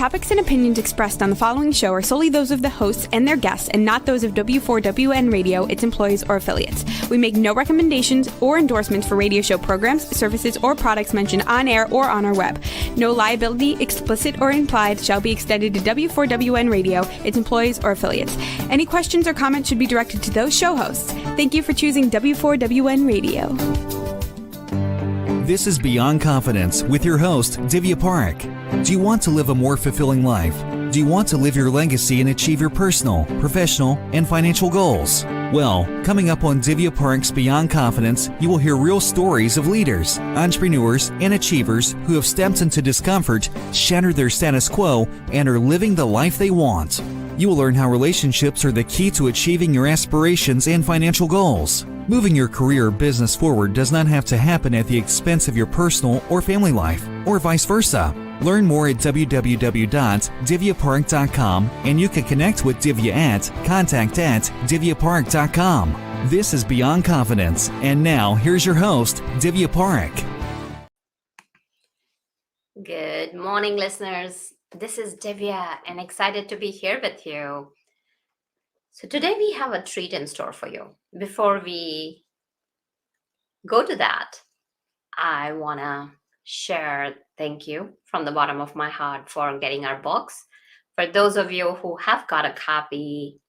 topics and opinions expressed on the following show are solely those of the hosts and their guests and not those of W4WN Radio, its employees, or affiliates. We make no recommendations or endorsements for radio show programs, services, or products mentioned on air or on our web. No liability, explicit or implied, shall be extended to W4WN Radio, its employees, or affiliates. Any questions or comments should be directed to those show hosts. Thank you for choosing W4WN Radio. This is Beyond Confidence with your host, Divya Parekh. Do you want to live a more fulfilling life? Do you want to live your legacy and achieve your personal, professional, and financial goals? Well, coming up on Divya Parekh's Beyond Confidence, you will hear real stories of leaders, entrepreneurs, and achievers who have stepped into discomfort, shattered their status quo, and are living the life they want. You will learn how relationships are the key to achieving your aspirations and financial goals. Moving your career or business forward does not have to happen at the expense of your personal or family life, or vice versa. Learn more at www.divyaparekh.com, and you can connect with Divya at contact@divyaparekh.com. This is Beyond Confidence, and now here's your host, Divya Parekh. Good morning, listeners. This is Divya, and excited to be here with you. So today we have a treat in store for you. Before we go to that, I want to share thank you from the bottom of my heart for getting our books. For those of you who have got a copy,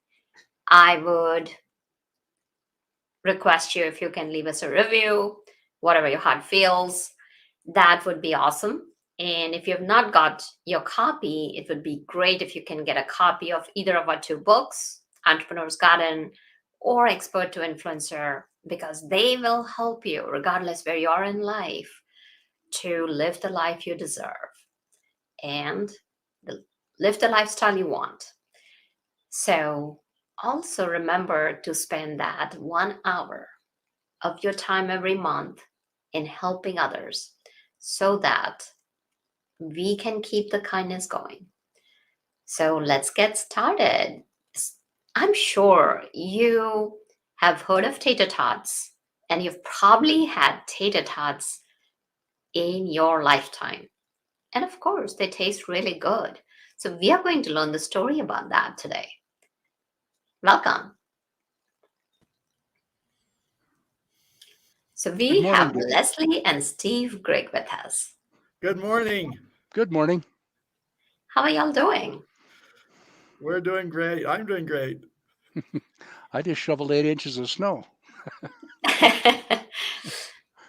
I would request you if you can leave us a review, whatever your heart feels. That would be awesome. And if you have not got your copy, it would be great if you can get a copy of either of our two books, Entrepreneur's Garden or Expert to Influencer, because they will help you, regardless where you are in life, to live the life you deserve and live the lifestyle you want. So also remember to spend that 1 hour of your time every month in helping others so that we can keep the kindness going. So let's get started. I'm sure you have heard of tater tots, and you've probably had tater tots in your lifetime. And of course, they taste really good. So we are going to learn the story about that today. Welcome. So we have Leslie and Steve Grigg with us. Good morning. Good morning. How are y'all doing? We're doing great. I'm doing great. I just shoveled 8 inches of snow.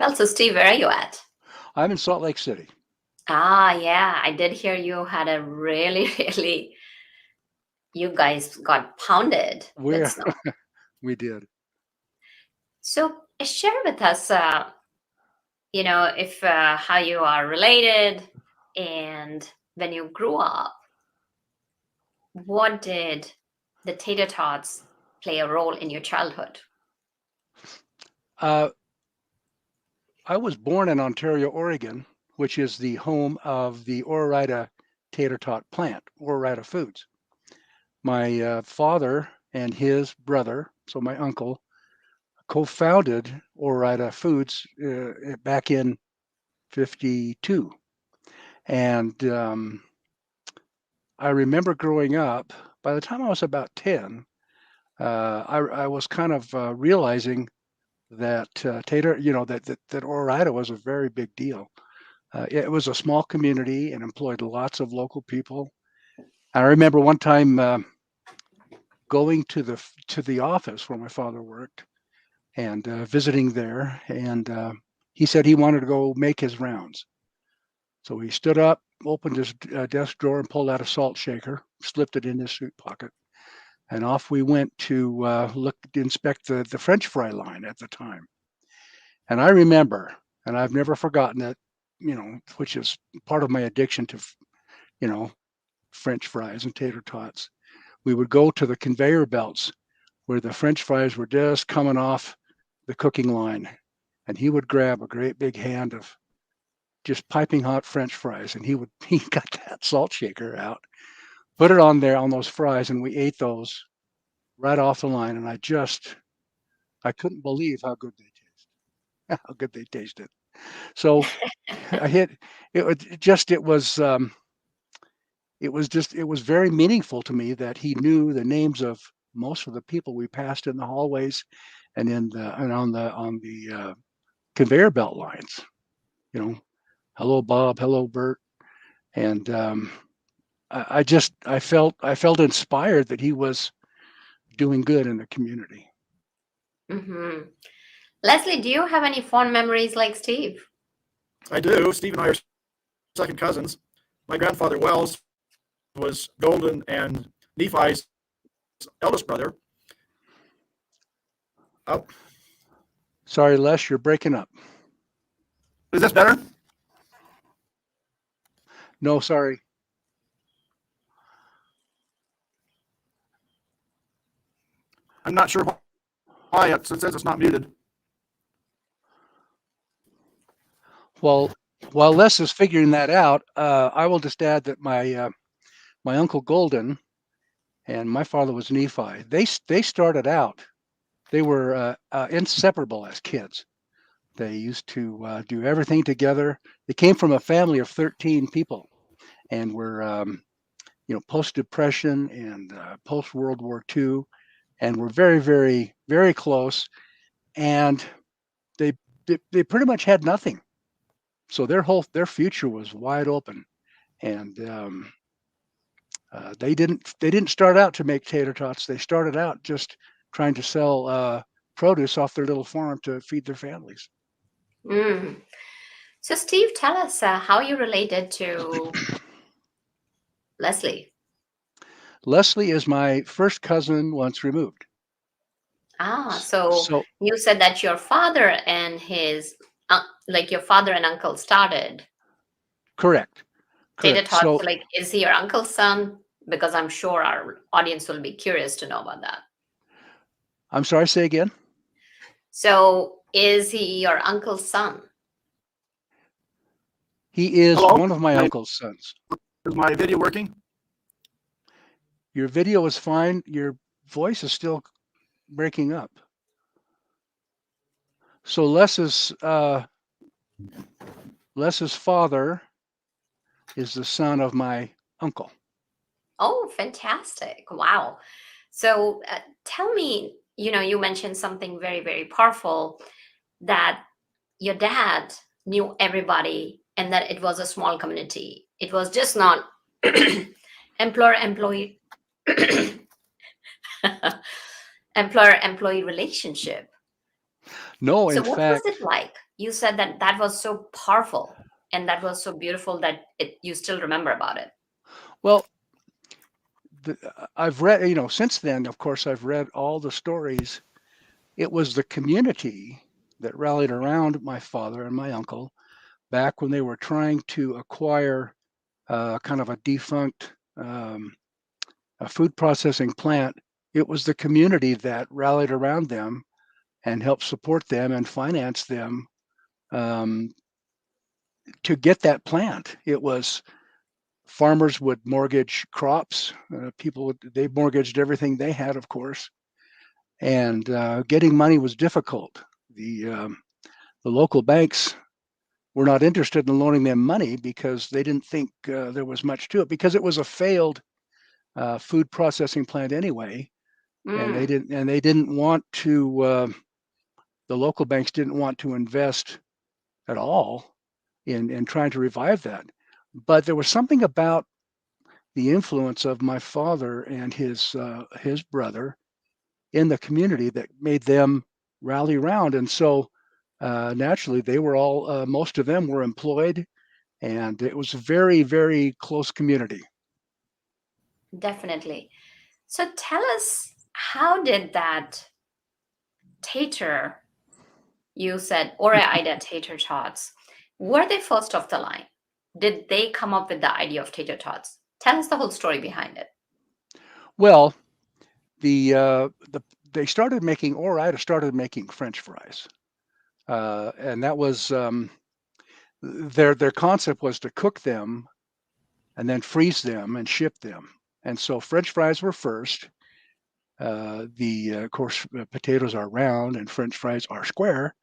Well, so Steve, where are you at? I'm in Salt Lake City. Ah, yeah. I did hear you had a really, you guys got pounded with snow. We did. So share with us, if how you are related and when you grew up, what did the tater tots play a role in your childhood? I was born in Ontario, Oregon, which is the home of the Ore-Ida tater tot plant, Ore-Ida Foods. My father and his brother, so my uncle, co-founded Ore-Ida Foods back in 52. And I remember growing up, by the time I was about 10, I was kind of realizing that tater, that Ore-Ida was a very big deal. It was a small community and employed lots of local people. I remember one time going to the office where my father worked and visiting there, and he said he wanted to go make his rounds. So he stood up, opened his desk drawer and pulled out a salt shaker, slipped it in his suit pocket, and off we went to inspect the French fry line at the time. And I remember, and I've never forgotten it, which is part of my addiction to, French fries and tater tots. We would go to the conveyor belts where the French fries were just coming off the cooking line, and he would grab a great big hand of just piping hot French fries, and he got that salt shaker out, put it on there on those fries, and we ate those right off the line. And I couldn't believe how good they tasted. So it it was very meaningful to me that he knew the names of most of the people we passed in the hallways and on the conveyor belt lines. You know, hello Bob, hello Bert, and I felt inspired that he was doing good in the community. Hmm. Leslie, do you have any fond memories like Steve? I do. Steve and I are second cousins. My grandfather Wells was Golden and Nephi's eldest brother. Oh, Sorry, Les, you're breaking up. is this better? No, sorry. I'm not sure why it says it's not muted. Well, while Les is figuring that out, I will just add that my uncle Golden and my father was Nephi. They started out. They were inseparable as kids. They used to do everything together. They came from a family of 13 people, and were post-Depression and post-World War II, and were very, very, very close. And they pretty much had nothing. So their future was wide open, and they didn't start out to make tater tots. They started out just trying to sell produce off their little farm to feed their families. Mm. So, Steve, tell us how you related to Leslie. Leslie is my first cousin once removed. So So you said that your father and your father and uncle started correct. Tater Correct. Tots. So Like, is he your uncle's son? Because I'm sure our audience will be curious to know about that. I'm sorry, say again. So, is he your uncle's son? He is Hello? one of my uncle's sons. Is my video working? Your video is fine. Your voice is still breaking up. So Les's father is the son of my uncle. Oh, fantastic. Wow. So, tell me, you mentioned something very, very powerful, that your dad knew everybody and that it was a small community. It was just not employer employee employer employee relationship. No, So in what was fact, it like? You said that was so powerful and that was so beautiful that you still remember about it. well, I've read, since then, of course, I've read all the stories. It was the community that rallied around my father and my uncle back when they were trying to acquire kind of a defunct a food processing plant. It was the community that rallied around them and helped support them and finance them um, to get that plant. It was farmers would mortgage crops. They mortgaged everything they had, of course, and getting money was difficult. The local banks were not interested in loaning them money because they didn't think there was much to it, because it was a failed food processing plant anyway, and Mm, they didn't want to. The local banks didn't want to invest at all in trying to revive that. But there was something about the influence of my father and his brother in the community that made them rally around, and so naturally they were all most of them were employed, and it was a very, very close community. definitely. So tell us, how did that Tater, you said, or Ida Tater Tots, were they first off the line? Did they come up with the idea of Tater Tots? Tell us the whole story behind it. Well, the they started making, or Ida started making French fries, and that was their concept was to cook them and then freeze them and ship them. And so French fries were first. Of course, potatoes are round and French fries are square,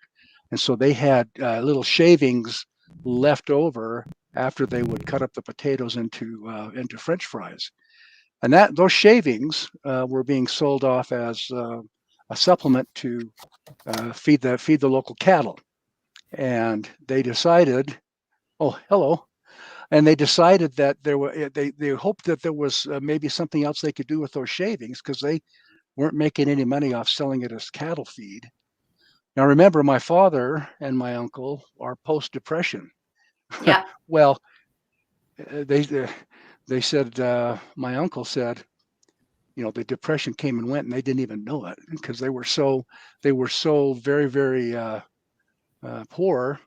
and so they had little shavings left over after they would cut up the potatoes into French fries. And those shavings were being sold off as a supplement to feed the local cattle. And they decided, oh, hello. And they decided that they hoped that there was maybe something else they could do with those shavings, because they weren't making any money off selling it as cattle feed. Now, remember, my father and my uncle are post-Depression. Yeah. Well, they said, my uncle said, the Depression came and went, and they didn't even know it, because they were so very, very poor.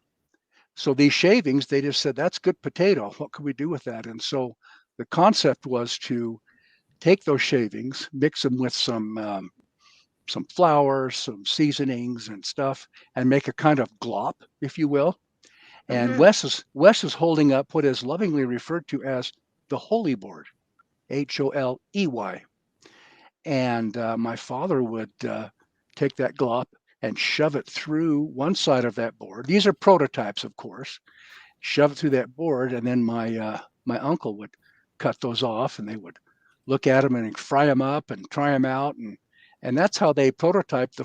So these shavings, they just said, that's good potato. What could we do with that? And so the concept was to take those shavings, mix them with some flour, some seasonings and stuff, and make a kind of glop, if you will. And Wes is holding up what is lovingly referred to as the Holy Board, Holey. And my father would take that glop and shove it through one side of that board. These are prototypes, of course. Shove it through that board, and then my uncle would cut those off, and they would look at them and fry them up and try them out, and that's how they prototyped the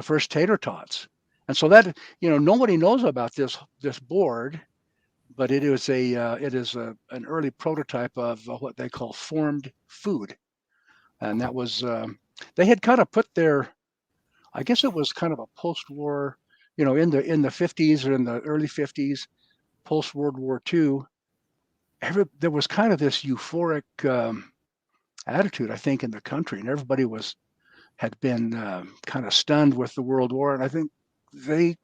first tater tots. And so that nobody knows about this board, but it is an early prototype of what they call formed food, and that was they had kind of put their, I guess it was kind of a post-war, in the 50s or in the early 50s, post-World War II. There was kind of this euphoric attitude, I think, in the country, and everybody had been kind of stunned with the World War, and I think they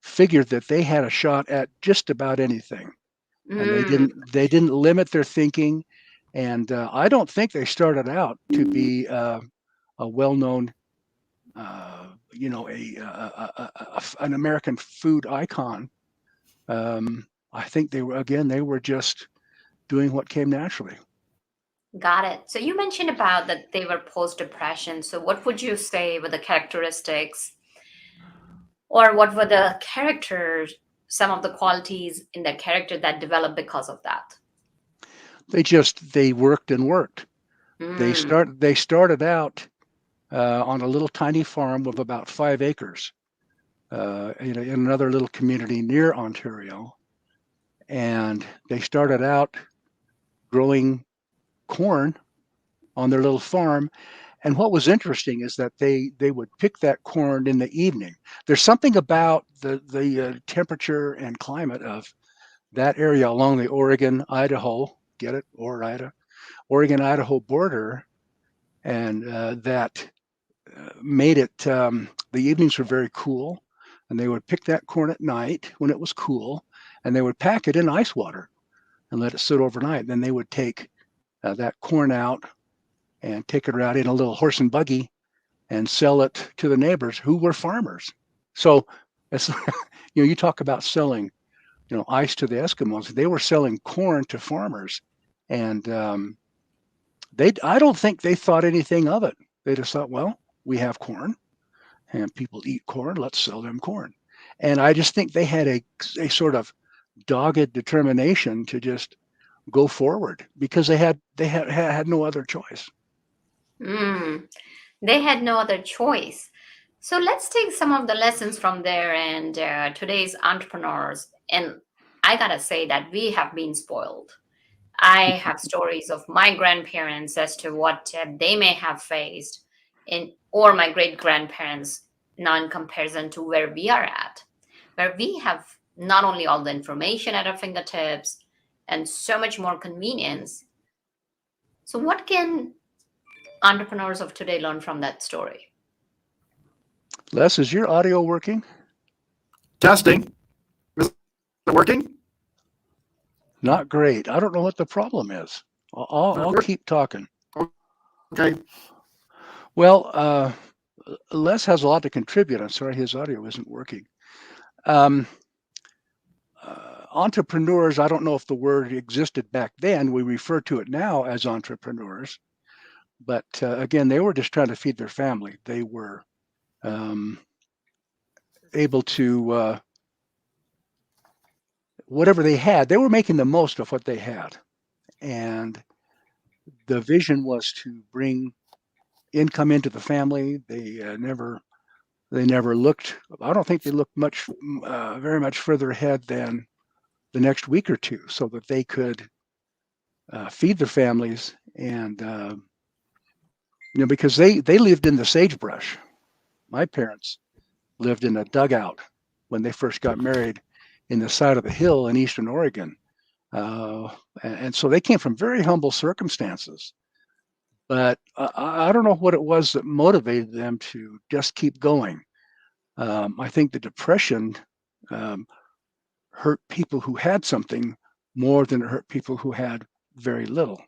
figured that they had a shot at just about anything, and they didn't limit their thinking, and I don't think they started out to be a well-known, an American food icon. I think they were just doing what came naturally. Got it. So you mentioned about that they were post-Depression. So what would you say were the characteristics, or what were the characters, some of the qualities in their character that developed because of that? They worked and worked. They started out on a little tiny farm of about 5 acres in another little community near Ontario. And they started out growing corn on their little farm. And what was interesting is that they would pick that corn in the evening. There's something about the temperature and climate of that area along the Oregon-Idaho, get it, Oregon-Idaho border, and that made it, the evenings were very cool, and they would pick that corn at night when it was cool, and they would pack it in ice water and let it sit overnight. Then they would take that corn out and take it out in a little horse and buggy and sell it to the neighbors who were farmers. So it's, you talk about selling, ice to the Eskimos. They were selling corn to farmers, and I don't think they thought anything of it. They just thought, well, we have corn and people eat corn, let's sell them corn. And I just think they had a sort of dogged determination to just go forward, because they had no other choice. They had no other choice. So let's take some of the lessons from there and today's entrepreneurs. And I gotta say that we have been spoiled. I have stories of my grandparents as to what they may have faced, or my great grandparents, now in comparison to where we are at, where we have not only all the information at our fingertips and so much more convenience. So what can entrepreneurs of today learn from that story? Les, is your audio working? Testing. Is it working? Not great. I don't know what the problem is. I'll keep talking. Okay. Well, Les has a lot to contribute. I'm sorry his audio isn't working. Entrepreneurs, I don't know if the word existed back then. We refer to it now as entrepreneurs. But again, they were just trying to feed their family. They were able to whatever they had, they were making the most of what they had. And the vision was to bring income into the family. They never looked. I don't think they looked very much further ahead than the next week or two, so that they could feed their families, and because they lived in the sagebrush. My parents lived in a dugout when they first got married in the side of the hill in eastern Oregon. And so they came from very humble circumstances. But I don't know what it was that motivated them to just keep going. I think the Depression hurt people who had something more than it hurt people who had very little.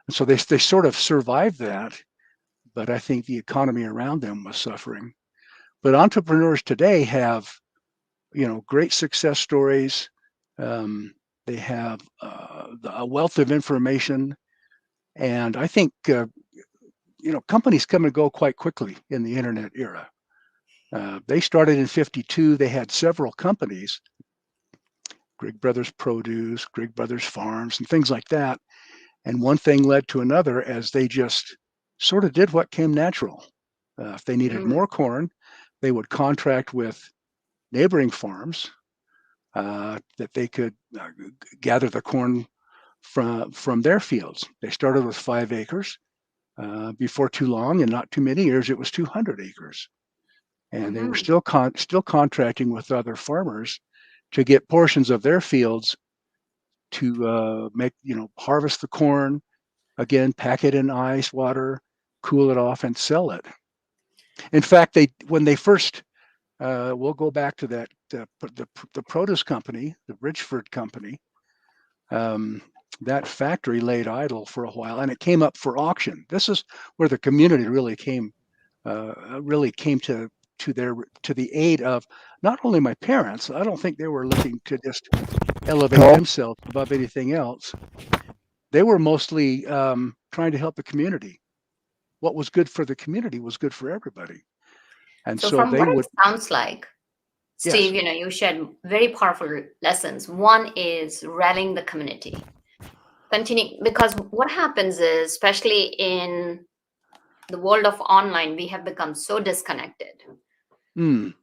And so they sort of survived that, but I think the economy around them was suffering. But entrepreneurs today have, great success stories. They have a wealth of information, and I think companies come and go quite quickly in the internet era. They started in '52. They had several companies, Grigg Brothers Produce, Grigg Brothers Farms, and things like that. And one thing led to another as they just sort of did what came natural. If they needed more corn, they would contract with neighboring farms that they could gather the corn from their fields. They started with 5 acres. Before too long, and not too many years, it was 200 acres. And they were still contracting with other farmers to get portions of their fields to harvest the corn, again, pack it in ice water, cool it off, and sell it. In fact, when they first, we'll go back to that, the produce company, the Bridgeford company, that factory laid idle for a while, and it came up for auction. This is where the community really came to the aid of not only my parents. I don't think they were looking to just elevate themselves above anything else. They were mostly trying to help the community. What was good for the community was good for everybody. And So so from they what would. it sounds like, Steve, Yes. you shared very powerful lessons. One is rallying the community. Continue, because what happens is, especially in the world of online, we have become so disconnected. Mm.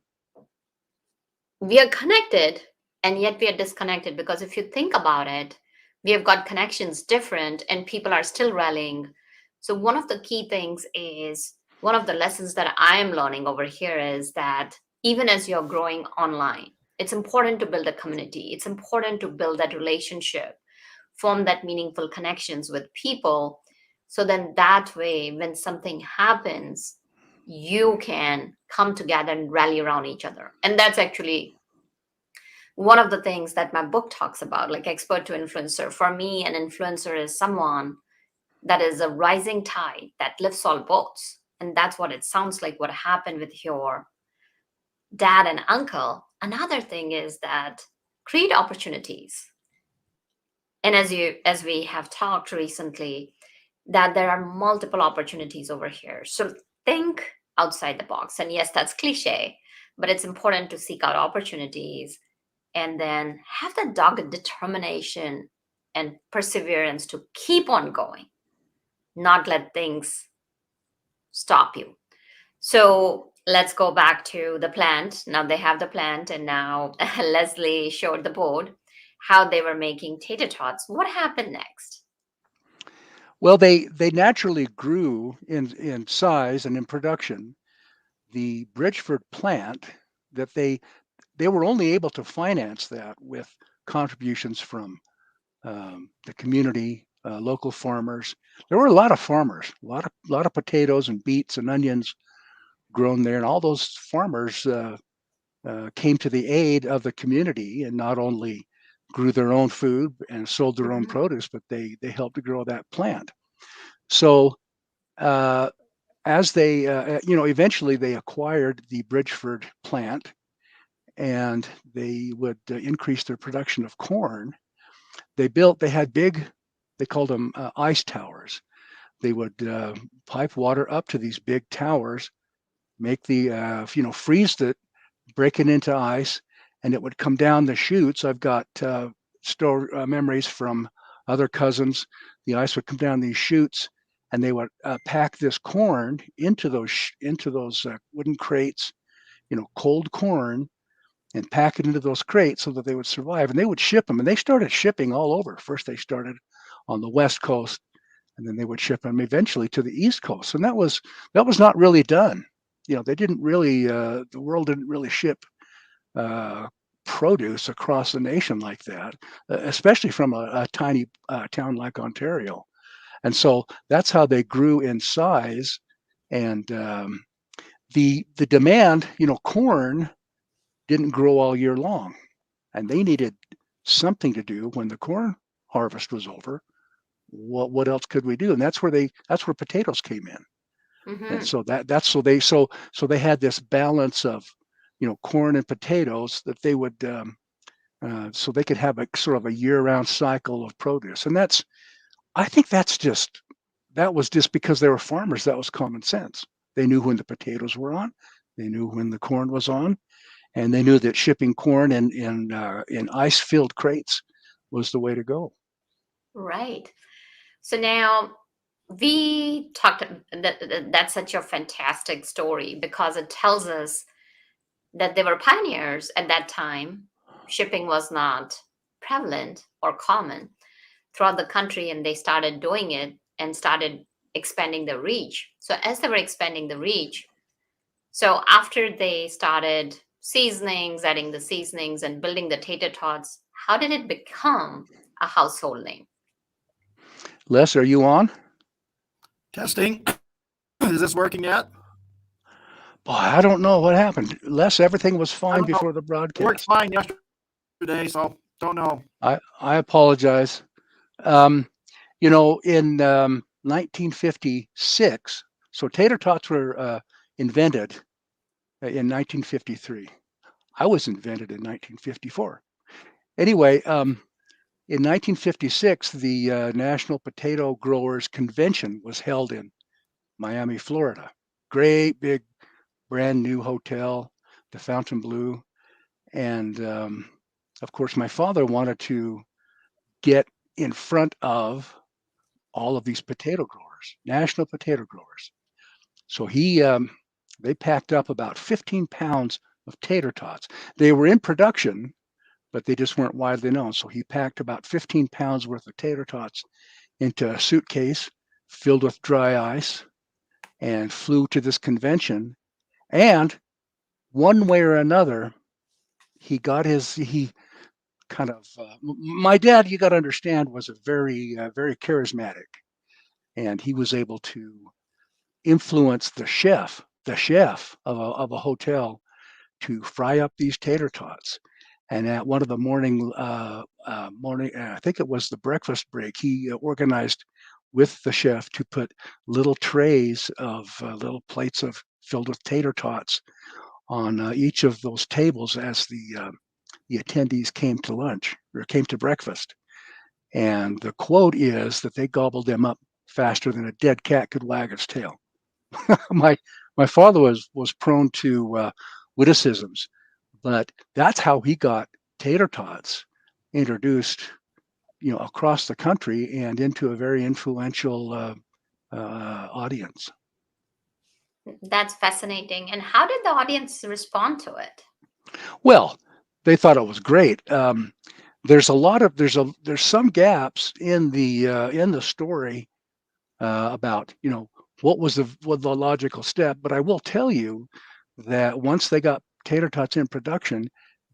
We are connected, and yet we are disconnected, because if you think about it, we have got connections different, and people are still rallying. So one of the key things is, one of the lessons that I am learning over here is that even as you're growing online, it's important to build a community. It's important to build that relationship, form that meaningful connections with people. So then that way, when something happens, you can come together and rally around each other. And that's actually one of the things that my book talks about, like expert to influencer. For me, an influencer is someone that is a rising tide that lifts all boats. And that's what it sounds like what happened with your dad and uncle. Another thing is that create opportunities. And as we have talked recently, that there are multiple opportunities over here. So think outside the box. And yes, that's cliche, but it's important to seek out opportunities and then have the dogged determination and perseverance to keep on going, not let things stop you. So let's go back to the plant. Now they have the plant, and now Leslie showed the board how they were making tater tots. What happened next? Well, they naturally grew in size and in production. The Bridgeford plant, that they were only able to finance that with contributions from the community, local farmers. There were a lot of farmers, a lot of potatoes and beets and onions grown there, and all those farmers came to the aid of the community, and not only grew their own food and sold their own produce, but they helped to grow that plant. So as they eventually they acquired the Bridgeford plant, and they would increase their production of corn. They had big, they called them ice towers. They would pipe water up to these big towers, make the freeze it, break it into ice, and it would come down the chutes. I've got memories from other cousins. The ice would come down these chutes, and they would pack this corn into those wooden crates, cold corn, and pack it into those crates so that they would survive. And they would ship them, and they started shipping all over. First, they started on the West Coast, and then they would ship them eventually to the East Coast. And that was not really done. They didn't really. The world didn't really ship produce across the nation like that, especially from a tiny town like Ontario. And so that's how they grew in size. And the demand, corn didn't grow all year long, and they needed something to do when the corn harvest was over. What else could we do? And that's where potatoes came in. And so they had this balance of corn and potatoes that they would so they could have a sort of a year-round cycle of produce. And I think that was just because they were farmers. That was common sense. They knew when the potatoes were on, they knew when the corn was on, and they knew that shipping corn in ice-filled crates was the way to go. Right. So now we talked, that's such a fantastic story because it tells us that they were pioneers at that time. Shipping was not prevalent or common throughout the country, and they started doing it and started expanding the reach. So as they were expanding the reach, so after they started adding the seasonings and building the tater tots, how did it become a household name? Les, are you on? Testing. Is this working yet? Boy, I don't know what happened. Les, everything was fine before the It broadcast. worked fine yesterday, so don't know. I apologize. In 1956, so tater tots were invented in 1953. I was invented in 1954. Anyway, in 1956, the National Potato Growers Convention was held in Miami, Florida. Great big brand new hotel, the Fontainebleau. And of course, my father wanted to get in front of all of these potato growers, national potato growers. So they packed up about 15 pounds of tater tots. They were in production, but they just weren't widely known. So he packed about 15 pounds worth of tater tots into a suitcase filled with dry ice and flew to this convention. And one way or another, he kind of, my dad, you got to understand, was a very, very charismatic. And he was able to influence the chef of a hotel to fry up these tater tots. And at one of the morning, I think it was the breakfast break, he organized with the chef to put little trays of little plates filled with tater tots on each of those tables as the attendees came to lunch or came to breakfast. And the quote is that they gobbled them up faster than a dead cat could wag its tail. my father was prone to witticisms, but that's how he got tater tots introduced, across the country and into a very influential audience. That's fascinating. And how did the audience respond to it? Well, they thought it was great. There's some gaps in the story about what was the logical step, but I will tell you that once they got tater tots in production,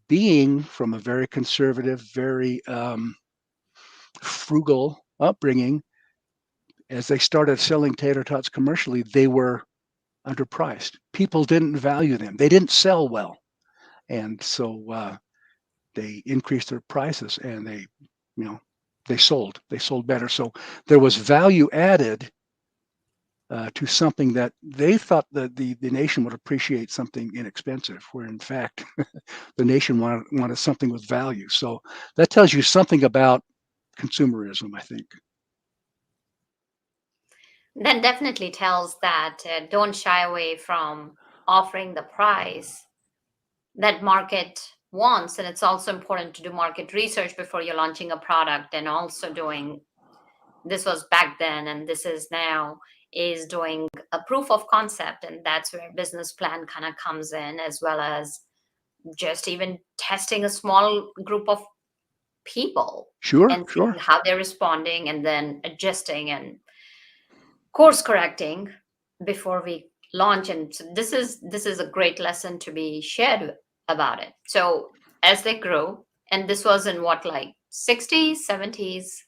being from a very conservative, very frugal upbringing, as they started selling tater tots commercially, they were underpriced. People didn't value them. They didn't sell well, and so they increased their prices, and they sold better. So there was value added to something that they thought that the nation would appreciate, something inexpensive, where in fact the nation wanted something with value. So that tells you something about consumerism, I think. That definitely tells that don't shy away from offering the price that market wants. And it's also important to do market research before you're launching a product, and also doing, this was back then and this is now, is doing a proof of concept. And that's where business plan kind of comes in, as well as just even testing a small group of people Sure, and seeing sure. how they're responding, and then adjusting and course correcting before we launch. And so this is a great lesson to be shared about it. So as they grew, and this was in what, like 60s, 70s?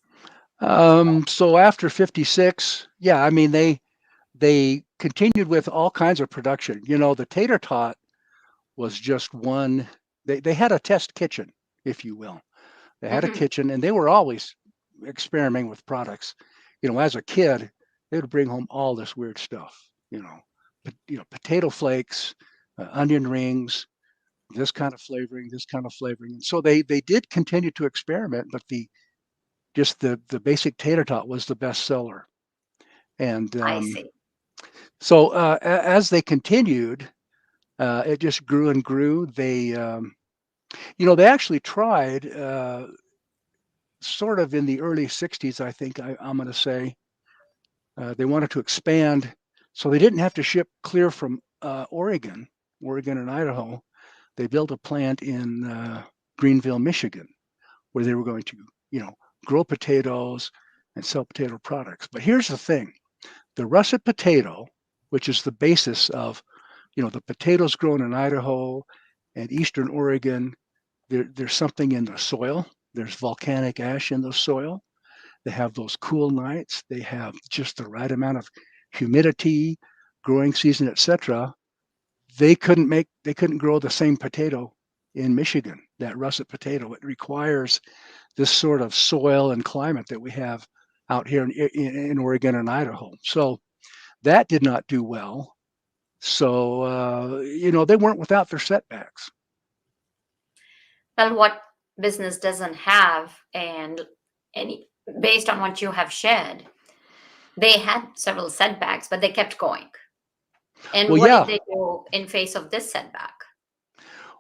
So after 56, yeah, I mean they continued with all kinds of production. You know, the tater tot was just one. They had a test kitchen, if you will. They had a Hmm. kitchen, and they were always experimenting with products. You know, as a kid, they would bring home all this weird stuff. Potato flakes, onion rings, this kind of flavoring, this kind of flavoring. And so they did continue to experiment, but the basic tater tot was the best seller. And I see. so as they continued, it just grew and grew. They actually tried sort of in the early 60s, I think I'm going to say. They wanted to expand, so they didn't have to ship clear from Oregon and Idaho. They built a plant in Greenville, Michigan, where they were going to, grow potatoes and sell potato products. But here's the thing: the russet potato, which is the basis of, the potatoes grown in Idaho and Eastern Oregon, there's something in the soil. There's volcanic ash in the soil. They have those cool nights. They have just the right amount of humidity, growing season, etc. They couldn't grow the same potato in Michigan, that russet potato. It requires this sort of soil and climate that we have out here in Oregon and Idaho. So that did not do well. So, they weren't without their setbacks. Well, what business doesn't have, and any, based on what you have shared, they had several setbacks, but they kept going. And Well, what did yeah. they do in face of this setback?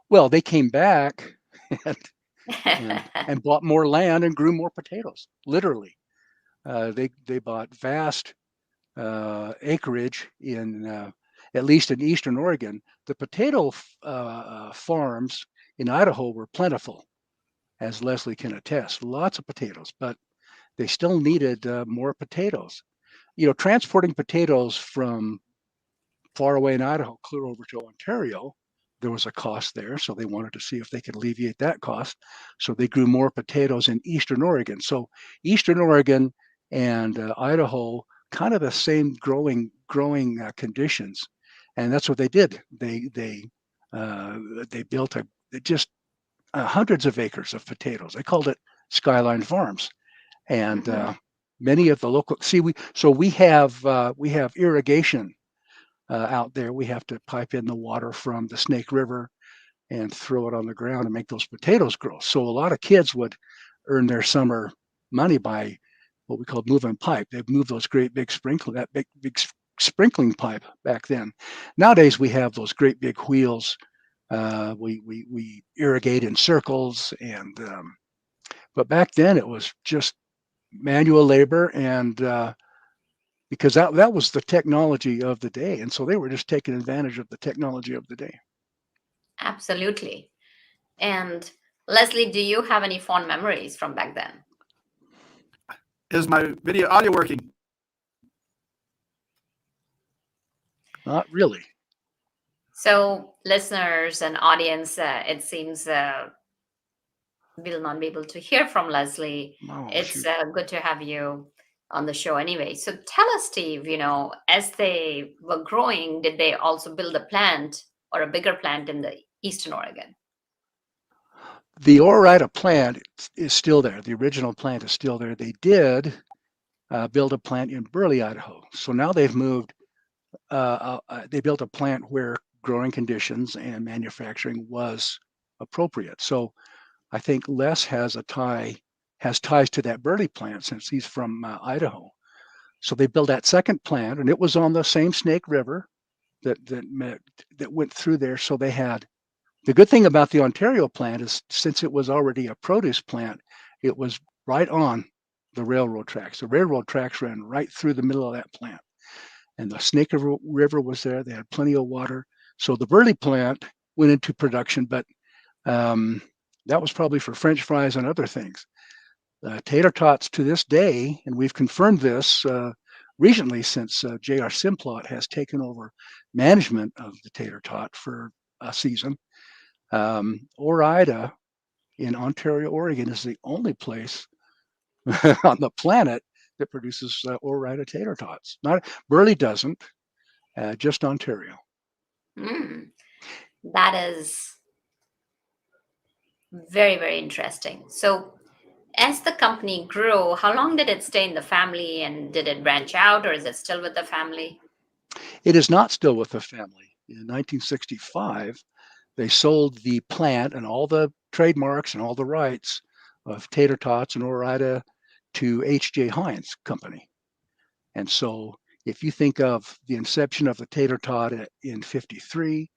Well, they came back and and bought more land and grew more potatoes. Literally, they bought vast acreage in at least in Eastern Oregon. The potato farms in Idaho were plentiful, as Leslie can attest. Lots of potatoes, but they still needed more potatoes. Transporting potatoes from far away in Idaho clear over to Ontario, there was a cost there. So they wanted to see if they could alleviate that cost. So they grew more potatoes in Eastern Oregon. So Eastern Oregon and Idaho, kind of the same growing conditions, and that's what they did. They built just hundreds of acres of potatoes. They called it Skyline Farms, and Mhm. many of the local we have irrigation out there. We have to pipe in the water from the Snake River and throw it on the ground and make those potatoes grow. So a lot of kids would earn their summer money by what we call moving pipe. They'd move those great big big sprinkling pipe back then. Nowadays we have those great big wheels. We irrigate in circles, and but back then it was just manual labor, and because that was the technology of the day, and so they were just taking advantage of the technology of the day. Absolutely. And Leslie, do you have any fond memories from back then? Is my video audio working? Not really. So, listeners and audience, it seems we'll not be able to hear from Leslie. Oh, It's shoot. good to have you on the show anyway. So, tell us, Steve, as they were growing, did they also build a plant or a bigger plant in the Eastern Oregon? The Ore-Ida plant is still there. The original plant is still there. They did build a plant in Burley, Idaho. So now they've moved. They built a plant where growing conditions and manufacturing was appropriate. So I think Les has ties to that Burley plant since he's from Idaho. So they built that second plant, and it was on the same Snake River that went through there. So they had The good thing about the Ontario plant is since it was already a produce plant, it was right on the railroad tracks. The railroad tracks ran right through the middle of that plant. And the Snake River was there. They had plenty of water. So the Burley plant went into production, but that was probably for French fries and other things. Tater tots to this day, and we've confirmed this recently since J.R. Simplot has taken over management of the tater tot for a season. Ore-Ida in Ontario, Oregon is the only place on the planet that produces Ore-Ida tater tots. Not Burley doesn't, just Ontario. That is very, very interesting. So, as the company grew, how long did it stay in the family, and did it branch out, or is it still with the family? It is not still with the family. In 1965, they sold the plant and all the trademarks and all the rights of tater tots and Ore-Ida to H.J. Heinz Company. And so if you think of the inception of the tater tot in 53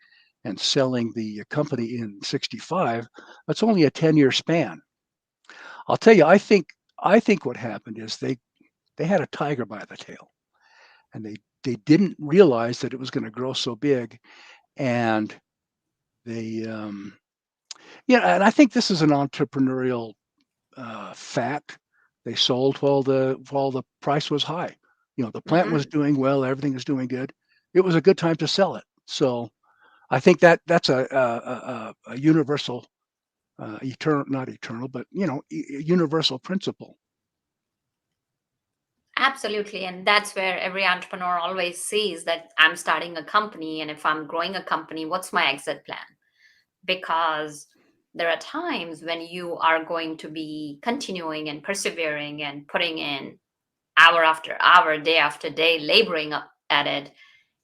and selling the company in 65, that's only a 10-year span. I'll tell you, I think what happened is they had a tiger by the tail, and they didn't realize that it was going to grow so big, and they and I think this is an entrepreneurial fact. They sold while the price was high. The plant was doing well, everything was doing good. It was a good time to sell it. So I think that's a universal, not eternal, but universal principle. Absolutely. And that's where every entrepreneur always sees that I'm starting a company. And if I'm growing a company, what's my exit plan? Because there are times when you are going to be continuing and persevering and putting in hour after hour, day after day, laboring at it.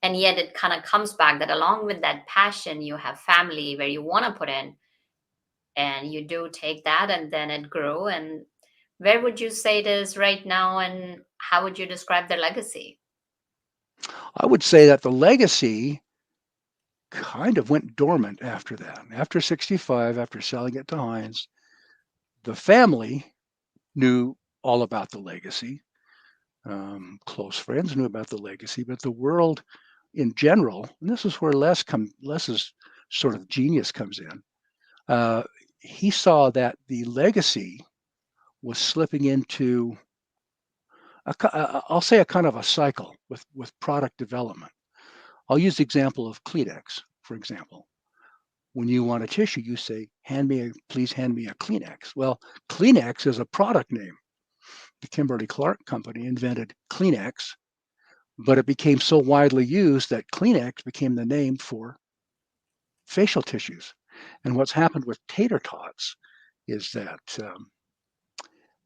And yet it kind of comes back that along with that passion, you have family where you want to put in, and you do take that, and then it grew. And where would you say it is right now, and how would you describe their legacy? I would say that the legacy kind of went dormant after that. After 65, after selling it to Heinz, the family knew all about the legacy. Close friends knew about the legacy, but the world in general, and this is where Les's sort of genius comes in. He saw that the legacy was slipping into I'll say a kind of a cycle with product development. I'll use the example of Kleenex, for example. When you want a tissue, you say, please hand me a Kleenex. Well, Kleenex is a product name. The Kimberly-Clark company invented Kleenex, but it became so widely used that Kleenex became the name for facial tissues. And what's happened with tater tots is that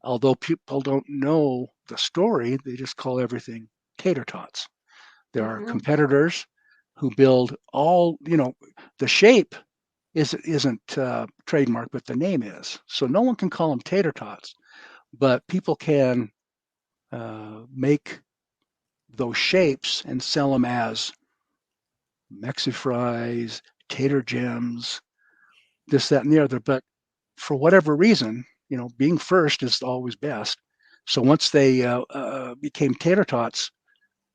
although people don't know the story, they just call everything tater tots. There are competitors who build the shape isn't trademarked, but the name is. So no one can call them tater tots, but people can make those shapes and sell them as Mexi fries, tater gems, this, that, and the other. But for whatever reason, being first is always best. So once they became tater tots,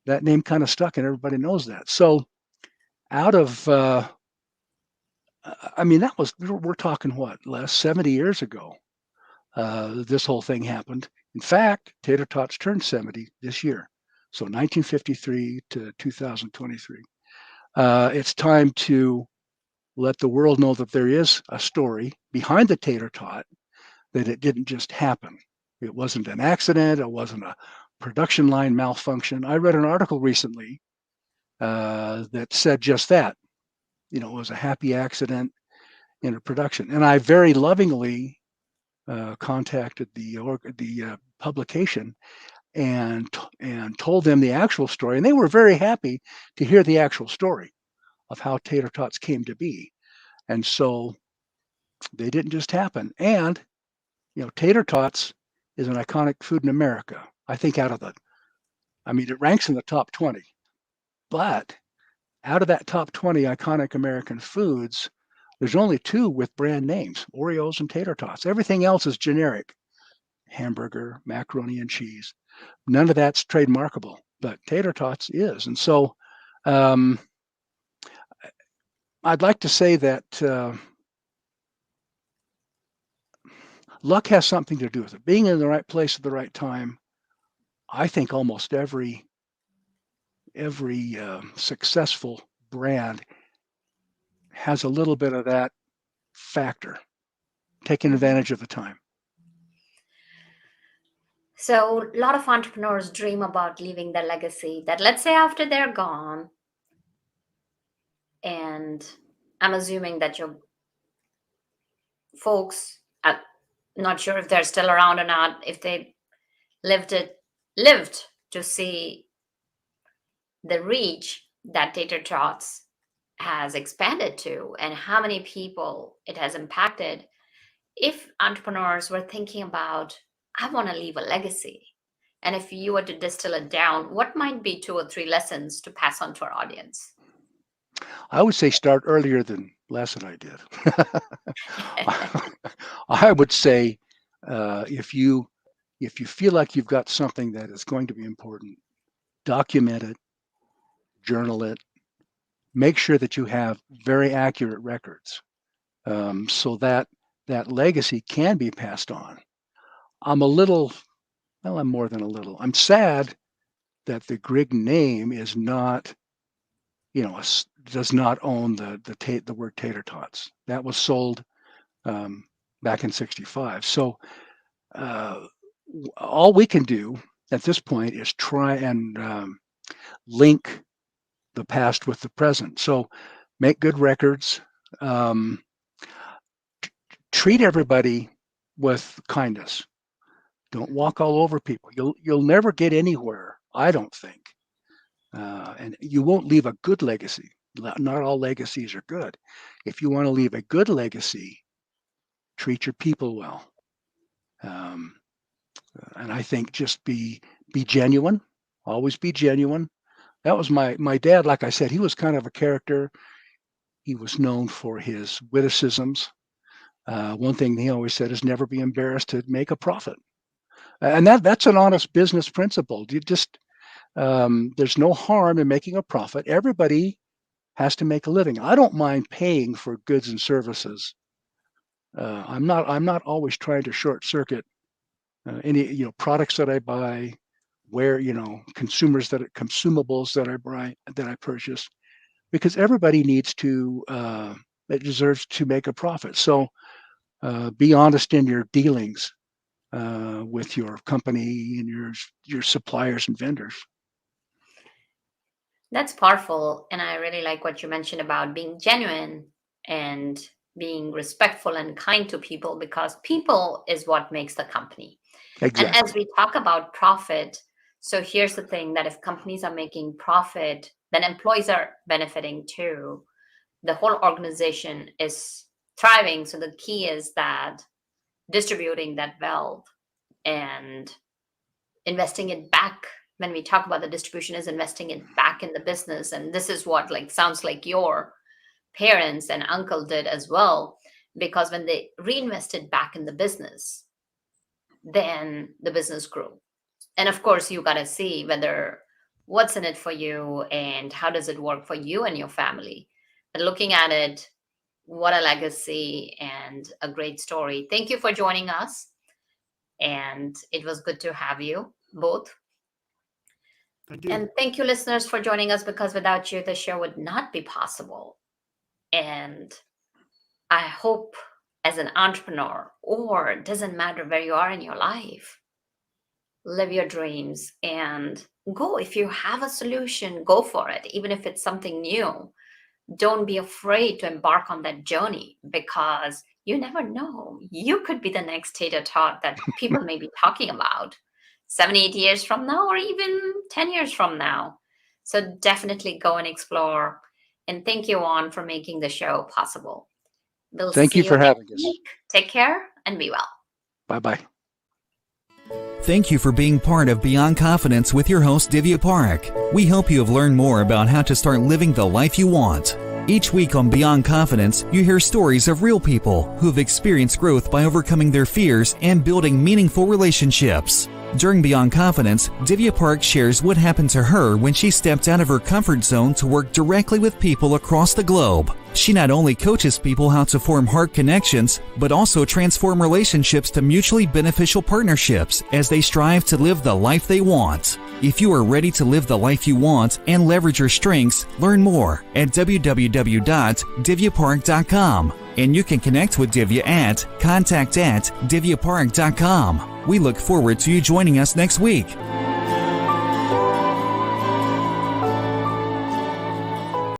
that name kind of stuck, and everybody knows that. So out of, we're talking what, Les, 70 years ago, this whole thing happened. In fact, tater tots turned 70 this year. So 1953 to 2023. It's time to let the world know that there is a story behind the tater tot, that it didn't just happen. It wasn't an accident. It wasn't a production line malfunction. I read an article recently that said just that. It was a happy accident in a production. And I very lovingly contacted the publication and told them the actual story. And they were very happy to hear the actual story of how tater tots came to be. And so they didn't just happen. And tater tots is an iconic food in America. I think it ranks in the top 20. But out of that top 20 iconic American foods, There's only 2 with brand names, Oreos and Tater Tots. Everything else is generic. Hamburger, macaroni and cheese. None of that's trademarkable, but Tater Tots is. And so I'd like to say that luck has something to do with it. Being in the right place at the right time. I think almost every successful brand has a little bit of that factor, taking advantage of the time. So a lot of entrepreneurs dream about leaving their legacy, that let's say after they're gone, and I'm assuming that your folks, I'm not sure if they're still around or not, if they lived to see the reach that Tater Tots has expanded to and how many people it has impacted. If entrepreneurs were thinking about, I want to leave a legacy, and if you were to distill it down, what might be 2 or 3 lessons to pass on to our audience? I would say start earlier than less than I did. I would say if you feel like you've got something that is going to be important, document it, journal it, make sure that you have very accurate records so that that legacy can be passed on. I'm more than a little. I'm sad that the Grigg name is not, does not own the word Tater Tots. That was sold back in '65. So all we can do at this point is try and link the past with the present. So make good records, treat everybody with kindness. Don't walk all over people. You'll never get anywhere, I don't think. And you won't leave a good legacy. Not all legacies are good. If you want to leave a good legacy, treat your people well. And I think just be genuine. Always be genuine. That was my dad. Like I said, he was kind of a character. He was known for his witticisms. One thing he always said is never be embarrassed to make a profit. And that's an honest business principle. You just there's no harm in making a profit. Everybody has to make a living. I don't mind paying for goods and services. I'm not always trying to short circuit any products that I buy, where consumables that I purchase, because everybody needs to it deserves to make a profit. So be honest in your dealings with your company and your suppliers and vendors. That's powerful. And I really like what you mentioned about being genuine and being respectful and kind to people, because people is what makes the company. Exactly. And as we talk about profit, so here's the thing, that if companies are making profit, then employees are benefiting too. The whole organization is thriving. So the key is that distributing that wealth and investing it back. When we talk about the distribution, is investing it back in the business. And this is what sounds like your parents and uncle did as well, because when they reinvested back in the business, then the business grew. And of course, you got to see whether what's in it for you and how does it work for you and your family. But looking at it, what a legacy and a great story. Thank you for joining us. And it was good to have you both. Thank you. And thank you, listeners, for joining us, because without you, the show would not be possible. And I hope, as an entrepreneur, or it doesn't matter where you are in your life, live your dreams and go. If you have a solution, go for it. Even if it's something new, don't be afraid to embark on that journey, because you never know. You could be the next Tater Tot that people may be talking about 7, 8 years from now, or even 10 years from now. So definitely go and explore. And thank you, Juan, for making the show possible. Thank you for having us. Take care and be well. Bye-bye. Thank you for being part of Beyond Confidence with your host, Divya Parekh. We hope you have learned more about how to start living the life you want. Each week on Beyond Confidence, you hear stories of real people who have experienced growth by overcoming their fears and building meaningful relationships. During Beyond Confidence, Divya Parekh shares what happened to her when she stepped out of her comfort zone to work directly with people across the globe. She not only coaches people how to form heart connections, but also transform relationships to mutually beneficial partnerships as they strive to live the life they want. If you are ready to live the life you want and leverage your strengths, learn more at www.divyaparekh.com. And you can connect with Divya at contact@divyaparekh.com. We look forward to you joining us next week.